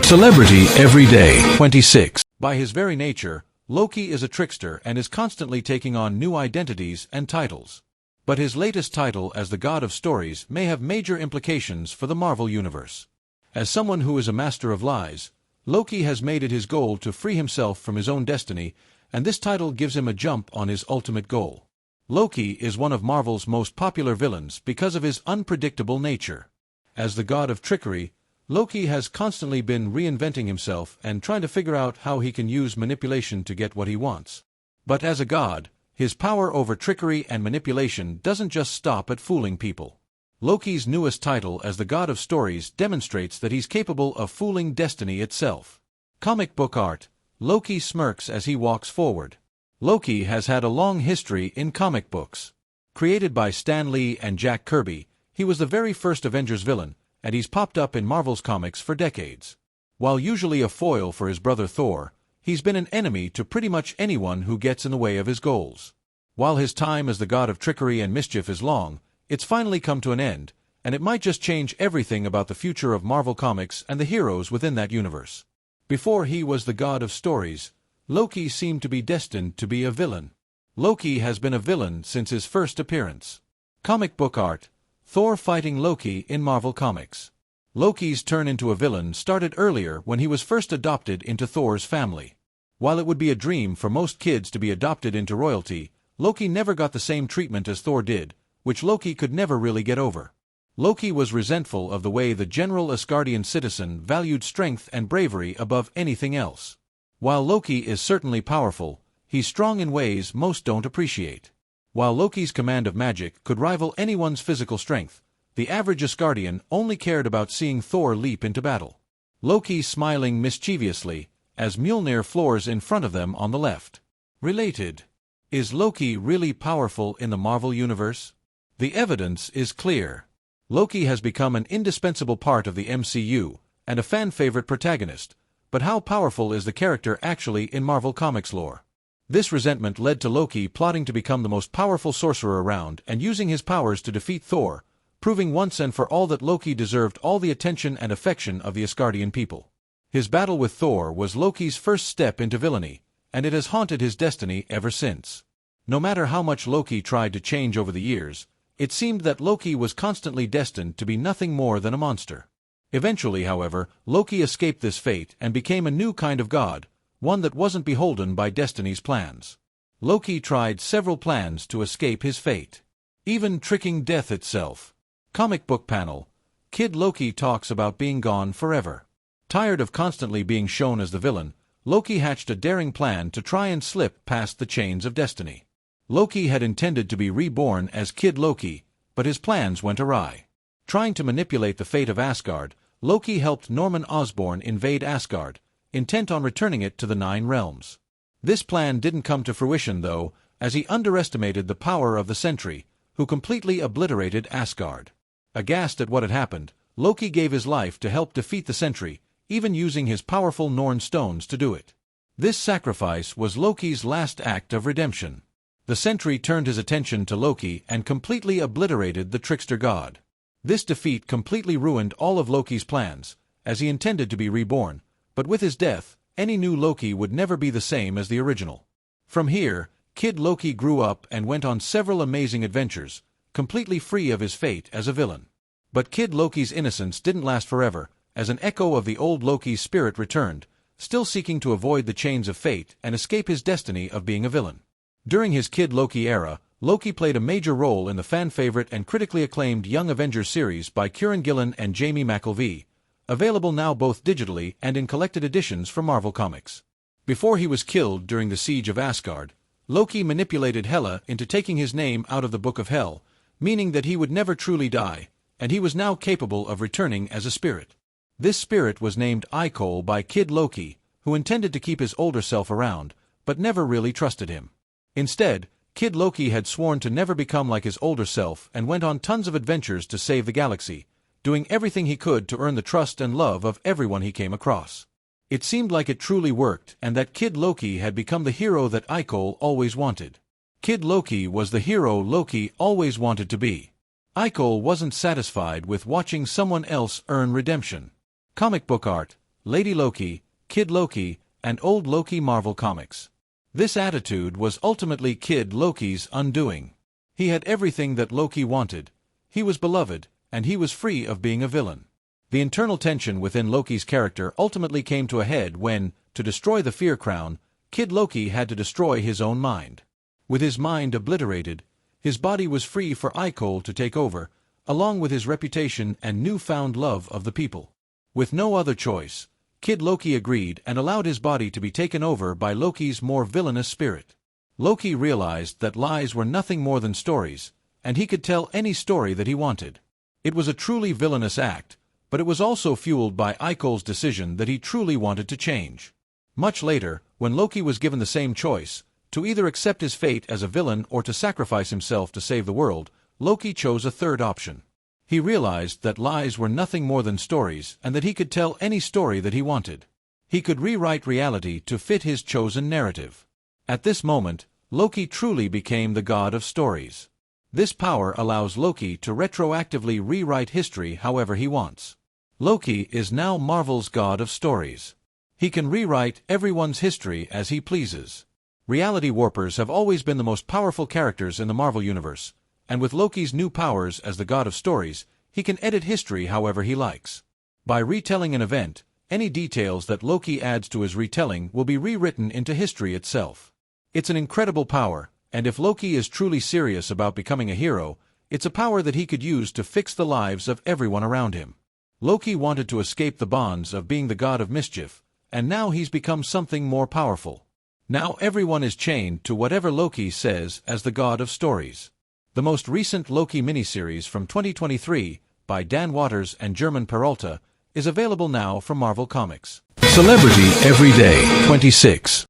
Celebrity Every Day 26. By his very nature, Loki is a trickster and is constantly taking on new identities and titles. But his latest title as the God of Stories may have major implications for the Marvel Universe. As someone who is a master of lies, Loki has made it his goal to free himself from his own destiny, and this title gives him a jump on his ultimate goal. Loki is one of Marvel's most popular villains because of his unpredictable nature. As the god of trickery, Loki has constantly been reinventing himself and trying to figure out how he can use manipulation to get what he wants. But as a god, his power over trickery and manipulation doesn't just stop at fooling people. Loki's newest title as the God of Stories demonstrates that he's capable of fooling destiny itself. Comic book art, Loki smirks as he walks forward. Loki has had a long history in comic books. Created by Stan Lee and Jack Kirby, he was the very first Avengers villain, and he's popped up in Marvel's comics for decades. While usually a foil for his brother Thor, he's been an enemy to pretty much anyone who gets in the way of his goals. While his time as the god of trickery and mischief is long, it's finally come to an end, and it might just change everything about the future of Marvel Comics and the heroes within that universe. Before he was the god of stories, Loki seemed to be destined to be a villain. Loki has been a villain since his first appearance. Comic book art, Thor fighting Loki in Marvel Comics. Loki's turn into a villain started earlier when he was first adopted into Thor's family. While it would be a dream for most kids to be adopted into royalty, Loki never got the same treatment as Thor did, which Loki could never really get over. Loki was resentful of the way the general Asgardian citizen valued strength and bravery above anything else. While Loki is certainly powerful, he's strong in ways most don't appreciate. While Loki's command of magic could rival anyone's physical strength, the average Asgardian only cared about seeing Thor leap into battle. Loki smiling mischievously, as Mjolnir floors in front of them on the left. Related. Is Loki really powerful in the Marvel Universe? The evidence is clear. Loki has become an indispensable part of the MCU, and a fan-favorite protagonist, but how powerful is the character actually in Marvel Comics lore? This resentment led to Loki plotting to become the most powerful sorcerer around and using his powers to defeat Thor, proving once and for all that Loki deserved all the attention and affection of the Asgardian people. His battle with Thor was Loki's first step into villainy, and it has haunted his destiny ever since. No matter how much Loki tried to change over the years, it seemed that Loki was constantly destined to be nothing more than a monster. Eventually, however, Loki escaped this fate and became a new kind of god, one that wasn't beholden by destiny's plans. Loki tried several plans to escape his fate, even tricking death itself. Comic book panel, Kid Loki talks about being gone forever. Tired of constantly being shown as the villain, Loki hatched a daring plan to try and slip past the chains of destiny. Loki had intended to be reborn as Kid Loki, but his plans went awry. Trying to manipulate the fate of Asgard, Loki helped Norman Osborn invade Asgard, intent on returning it to the Nine Realms. This plan didn't come to fruition, though, as he underestimated the power of the Sentry, who completely obliterated Asgard. Aghast at what had happened, Loki gave his life to help defeat the Sentry, even using his powerful Norn stones to do it. This sacrifice was Loki's last act of redemption. The Sentry turned his attention to Loki and completely obliterated the trickster god. This defeat completely ruined all of Loki's plans, as he intended to be reborn, but with his death, any new Loki would never be the same as the original. From here, Kid Loki grew up and went on several amazing adventures, completely free of his fate as a villain. But Kid Loki's innocence didn't last forever, as an echo of the old Loki's spirit returned, still seeking to avoid the chains of fate and escape his destiny of being a villain. During his Kid Loki era, Loki played a major role in the fan-favorite and critically acclaimed Young Avengers series by Kieran Gillen and Jamie McKelvey, available now both digitally and in collected editions from Marvel Comics. Before he was killed during the siege of Asgard, Loki manipulated Hela into taking his name out of the Book of Hell, meaning that he would never truly die, and he was now capable of returning as a spirit. This spirit was named Icol by Kid Loki, who intended to keep his older self around, but never really trusted him. Instead, Kid Loki had sworn to never become like his older self and went on tons of adventures to save the galaxy, doing everything he could to earn the trust and love of everyone he came across. It seemed like it truly worked and that Kid Loki had become the hero that Icol always wanted. Kid Loki was the hero Loki always wanted to be. Icol wasn't satisfied with watching someone else earn redemption. Comic book art, Lady Loki, Kid Loki, and Old Loki Marvel Comics. This attitude was ultimately Kid Loki's undoing. He had everything that Loki wanted. He was beloved, and he was free of being a villain. The internal tension within Loki's character ultimately came to a head when, to destroy the Fear Crown, Kid Loki had to destroy his own mind. With his mind obliterated, his body was free for Icole to take over, along with his reputation and newfound love of the people. With no other choice, Kid Loki agreed and allowed his body to be taken over by Loki's more villainous spirit. Loki realized that lies were nothing more than stories, and he could tell any story that he wanted. It was a truly villainous act, but it was also fueled by Icole's decision that he truly wanted to change. Much later, when Loki was given the same choice, to either accept his fate as a villain or to sacrifice himself to save the world, Loki chose a third option. He realized that lies were nothing more than stories and that he could tell any story that he wanted. He could rewrite reality to fit his chosen narrative. At this moment, Loki truly became the god of stories. This power allows Loki to retroactively rewrite history however he wants. Loki is now Marvel's god of stories. He can rewrite everyone's history as he pleases. Reality warpers have always been the most powerful characters in the Marvel Universe, and with Loki's new powers as the god of stories, he can edit history however he likes. By retelling an event, any details that Loki adds to his retelling will be rewritten into history itself. It's an incredible power, and if Loki is truly serious about becoming a hero, it's a power that he could use to fix the lives of everyone around him. Loki wanted to escape the bonds of being the god of mischief, and now he's become something more powerful. Now everyone is chained to whatever Loki says as the god of stories. The most recent Loki miniseries from 2023, by Dan Waters and German Peralta, is available now from Marvel Comics. Celebrity Every Day 26